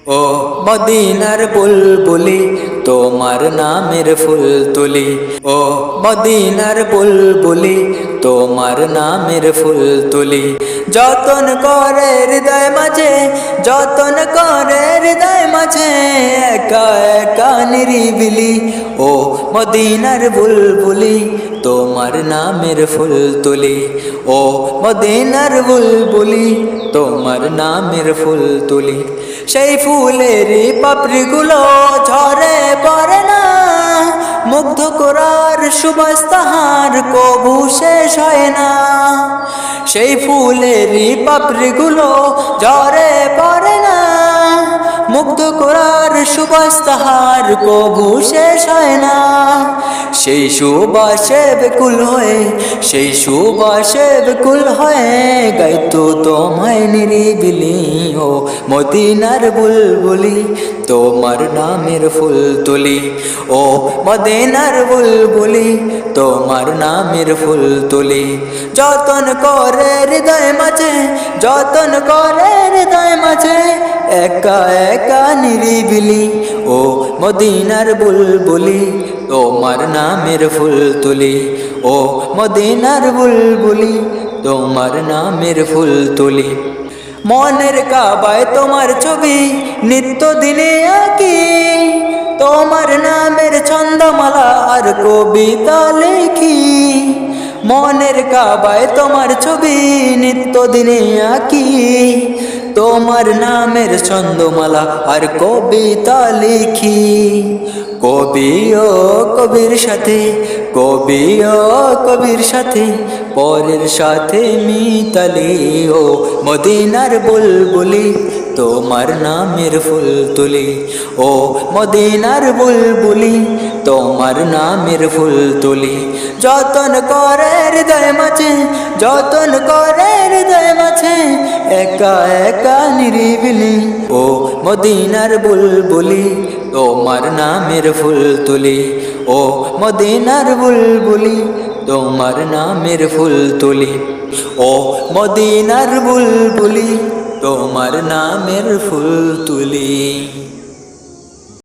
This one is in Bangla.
ও মদিনার বুলবুলি তোমার নামের ফুল তুলি। ও মদিনার বুলবুলি তোমার নামের ফুল তুলি। যতন করে হৃদয় মাঝে, যতন করে হৃদয় মাঝে, একা একা নিরিবিলি। ও মদিনার বুলবুলি তোমার নামের ফুল তুলি। ও মদিনার বুলবুলি তোমার নামের ফুল তুলি। সেই ফুলের পাপড়িগুলো ঝরে পড়ে না, মুগ্ধ করার সুবাস তাহার কবু শেষ হয় না। সেই ফুলের পাপড়িগুলো ঝরে পড়ে না, মুগ্ধ করার সুবাস তাহার কবু শেষ হয় না। সেই সুবাসে বেকুল হয়ে, সেই সুবাসে বেকুল হয়ে গাইতো তোমায় নিরিবিলি। ও মদিনার বুলবুলি তোমার নামের ফুল তুলি। ও মদিনার বুলবুলি তোমার নামের ফুল তুলি। যতন করে হৃদয় মাঝে, যতন করে হৃদয় মাঝে, একা একা নিরিবিলি। ও মদিনার বুলবুলি তোমার নামের ফুল তুলি। ও মদিনার বুলবুলি তোমার নামের ফুল তুলি। মনের কাবায় তোমার ছবি নিত্য দিনে আঁকি, তোমার নামের ছন্দমালা আর কবিতা লেখি। মনের কাবায় তোমার ছবি নিত্য দিনে আঁকি, তোমার নামের ছন্দমালা আর কবিতা লিখি। কবি ও কবির সাথে, কবি ও কবির সাথে, পরের সাথে মিতালি। ও মদিনার বুলবুলি তোমার নামের ফুল তুলি। ও মদিনার বুলবুলি তোমার নামের ফুল তুলি। যতন করে হৃদয় মাঝে, যতন করে হৃদয় মাঝে, একা একা নিরিবিলি। ও মদিনার বুলবুলি তোমার নামের ফুল তুলি। ও মদিনার বুলবুলি তোমার নামের ফুল তুলি। ও মদিনার বুলবুলি তোমার নামের ফুল তুলি।